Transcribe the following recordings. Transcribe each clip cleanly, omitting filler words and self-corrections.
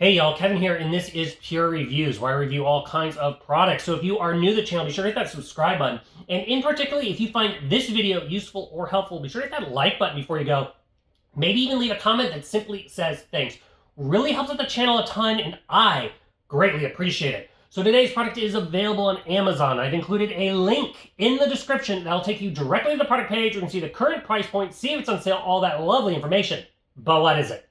Hey y'all, Kevin here, and this is Pure Reviews, where I review all kinds of products. So if you are new to the channel, be sure to hit that subscribe button. And in particularly, if you find this video useful or helpful, be sure to hit that like button before you go. Maybe even leave a comment that simply says thanks. Really helps out the channel a ton, and I greatly appreciate it. So today's product is available on Amazon. I've included a link in the description that'll take you directly to the product page. You can see the current price point, see if it's on sale, all that lovely information. But what is it?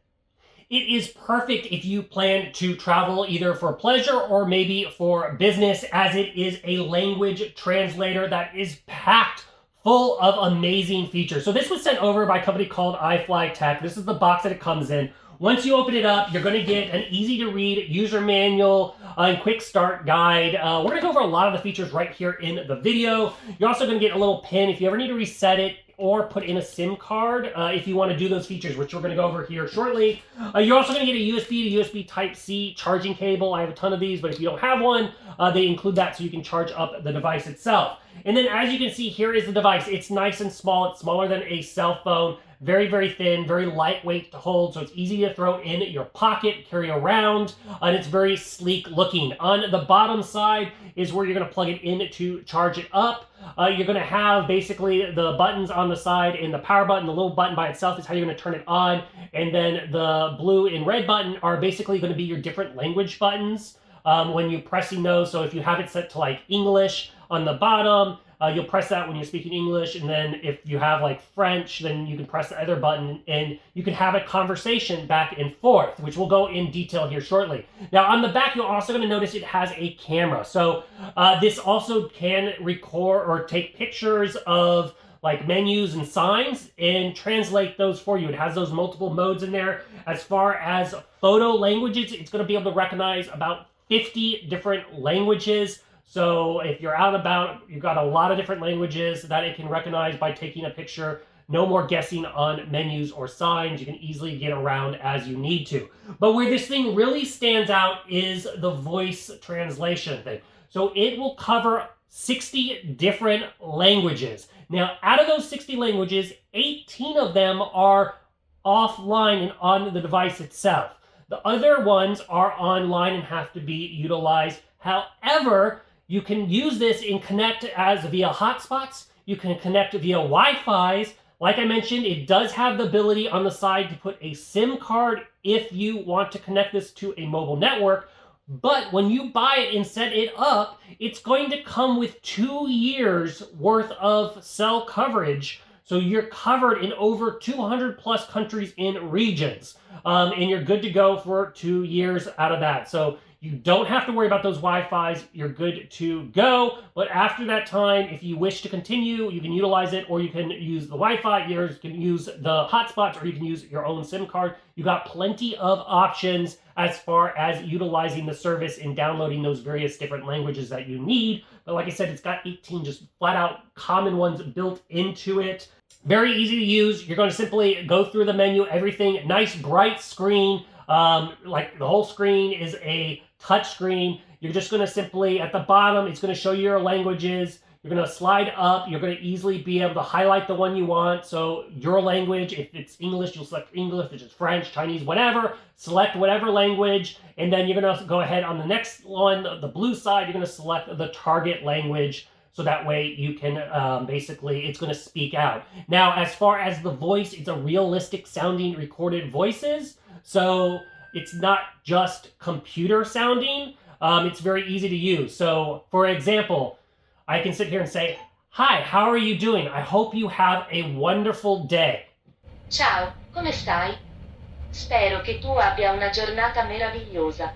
It is perfect if you plan to travel either for pleasure or maybe for business, as it is a language translator that is packed full of amazing features. So this was sent over by a company called iFLYTEK. This is the box that it comes in. Once you open it up, you're going to get an easy-to-read user manual and quick start guide. We're going to go over a lot of the features right here in the video. You're also going to get a little pin if you ever need to reset it or put in a SIM card if you want to do those features, which we're going to go over here shortly. You're also going to get a USB to USB Type-C charging cable. I have a ton of these, but if you don't have one, they include that so you can charge up the device itself. And then as you can see, here is the device. It's nice and small. It's smaller than a cell phone. Very, very thin, very lightweight to hold, so it's easy to throw in your pocket, carry around, and it's very sleek looking. On the bottom side is where you're going to plug it in to charge it up. You're going to have basically the buttons on the side, and the power button, the little button by itself is how you're going to turn it on, and then the blue and red button are basically going to be your different language buttons when you're pressing those. So if you have it set to like English on the bottom, you'll press that when you're speaking English, and then if you have like French, then you can press the other button and you can have a conversation back and forth, which we'll go in detail here shortly. Now on the back, you're also going to notice it has a camera. So this also can record or take pictures of like menus and signs and translate those for you. It has those multiple modes in there. As far as photo languages, it's going to be able to recognize about 50 different languages. So if you're out and about, you've got a lot of different languages that it can recognize by taking a picture. No more guessing on menus or signs. You can easily get around as you need to. But where this thing really stands out is the voice translation thing. So it will cover 60 different languages. Now, out of those 60 languages, 18 of them are offline and on the device itself. The other ones are online and have to be utilized. However, you can use this and connect as via hotspots. You can connect via Wi-Fi's. Like I mentioned, it does have the ability on the side to put a SIM card if you want to connect this to a mobile network. But when you buy it and set it up, it's going to come with 2 years worth of cell coverage. So you're covered in over 200 plus countries and regions. And you're good to go for 2 years out of that. So you don't have to worry about those Wi-Fis. You're good to go. But after that time, if you wish to continue, you can utilize it, or you can use the Wi-Fi. You can use the hotspots, or you can use your own SIM card. You got plenty of options as far as utilizing the service and downloading those various different languages that you need. But like I said, it's got 18 just flat out common ones built into it. Very easy to use. You're going to simply go through the menu, everything, nice bright screen. Like the whole screen is a touch screen. You're just going to simply, at the bottom, it's going to show you your languages. You're going to slide up. You're going to easily be able to highlight the one you want. So your language, if it's English, you'll select English. If it's French, Chinese, whatever. Select whatever language. And then you're going to go ahead on the next one, the blue side, you're going to select the target language. So that way you can basically, it's going to speak out. Now, as far as the voice, it's a realistic sounding recorded voices. So it's not just computer sounding. It's very easy to use. So for example, I can sit here and say, "Hi, how are you doing? I hope you have a wonderful day." Ciao, come stai? Spero che tu abbia una giornata meravigliosa.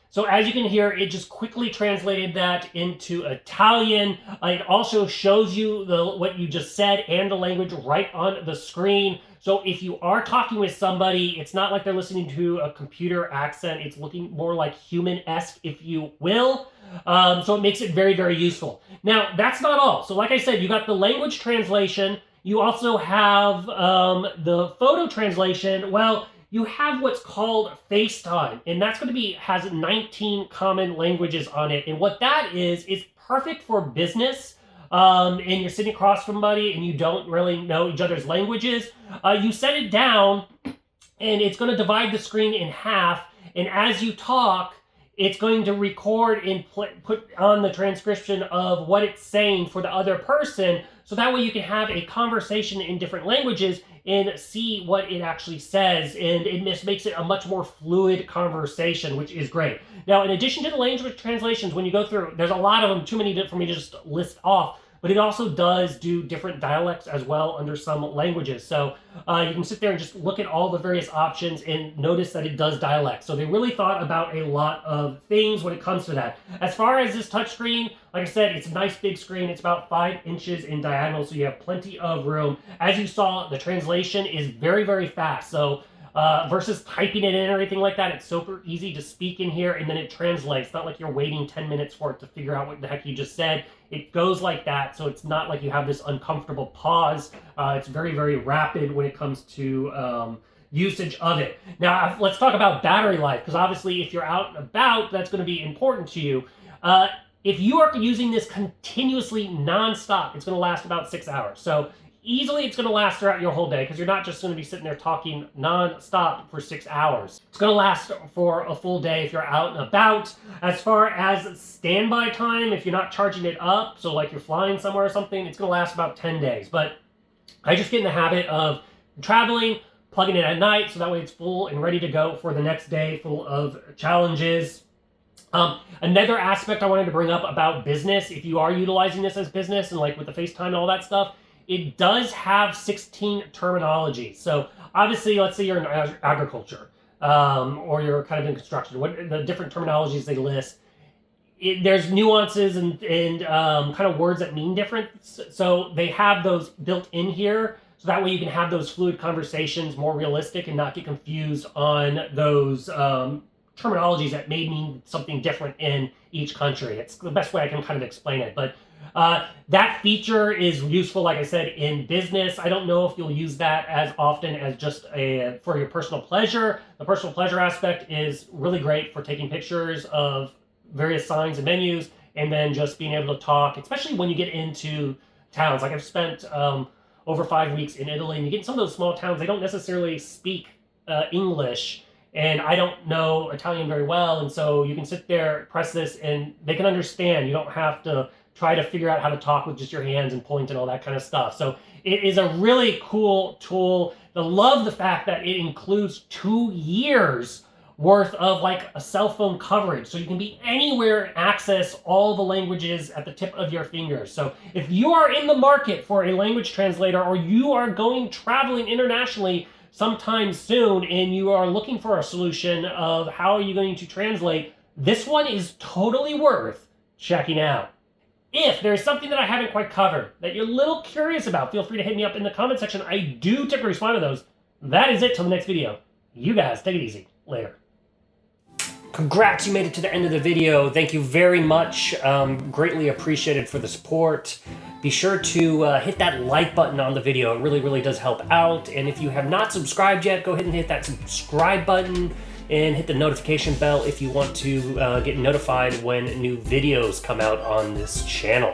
So as you can hear, it just quickly translated that into Italian. It also shows you what you just said and the language right on the screen. So if you are talking with somebody, it's not like they're listening to a computer accent. It's looking more like human-esque, if you will. So it makes it very, very useful. Now, that's not all. So like I said, you got the language translation. You also have the photo translation. Well, you have what's called FaceTime, and that's going to be, has 19 common languages on it. And what that is perfect for business. And you're sitting across from somebody and you don't really know each other's languages. You set it down and it's going to divide the screen in half, And as you talk, it's going to record and put on the transcription of what it's saying for the other person. So that way you can have a conversation in different languages and see what it actually says. And it just makes it a much more fluid conversation, which is great. Now, in addition to the language translations, when you go through, there's a lot of them, too many for me to just list off. But it also does do different dialects as well under some languages. So you can sit there and just look at all the various options and notice that it does dialect. So they really thought about a lot of things when it comes to that. As far as this touchscreen, like I said, it's a nice big screen. It's about 5 inches in diagonal, so you have plenty of room. As you saw, the translation is very, very fast. So versus typing it in or anything like that, it's super easy to speak in here and then it translates. It's not like you're waiting 10 minutes for it to figure out what the heck you just said. It goes like that, so it's not like you have this uncomfortable pause. It's very, very rapid when it comes to usage of it. Now, let's talk about battery life, because obviously if you're out and about, that's going to be important to you. If you are using this continuously non-stop, it's going to last about 6 hours. So easily it's going to last throughout your whole day, because you're not just going to be sitting there talking non-stop for 6 hours. It's going to last for a full day if you're out and about. As far as standby time, if you're not charging it up, so like you're flying somewhere or something, it's going to last about 10 days. But I just get in the habit of traveling, plugging it at night, so that way it's full and ready to go for the next day, full of challenges. Another aspect I wanted to bring up about business, if you are utilizing this as business and like with the FaceTime and all that stuff, it does have 16 terminologies. So obviously, let's say you're in agriculture or you're kind of in construction. What the different terminologies they list, there's nuances and kind of words that mean different. So they have those built in here. So that way you can have those fluid conversations more realistic and not get confused on those terminologies that may mean something different in each country. It's the best way I can kind of explain it. But that feature is useful, like I said, in business. I don't know if you'll use that as often as just for your personal pleasure. The personal pleasure aspect is really great for taking pictures of various signs and menus, and then just being able to talk, especially when you get into towns. Like I've spent over 5 weeks in Italy, and you get in some of those small towns, they don't necessarily speak English, and I don't know Italian very well, and so you can sit there, press this, and they can understand. You don't have to try to figure out how to talk with just your hands and point and all that kind of stuff. So it is a really cool tool. I love the fact that it includes 2 years worth of like a cell phone coverage. So you can be anywhere and access all the languages at the tip of your fingers. So if you are in the market for a language translator, or you are going traveling internationally sometime soon and you are looking for a solution of how are you going to translate, this one is totally worth checking out. If there's something that I haven't quite covered that you're a little curious about, feel free to hit me up in the comment section. I do typically respond to those. That is it till the next video. You guys take it easy. Later. Congrats, you made it to the end of the video. Thank you very much. Greatly appreciated for the support. Be sure to hit that like button on the video. It really, really does help out. And if you have not subscribed yet, go ahead and hit that subscribe button and hit the notification bell if you want to get notified when new videos come out on this channel.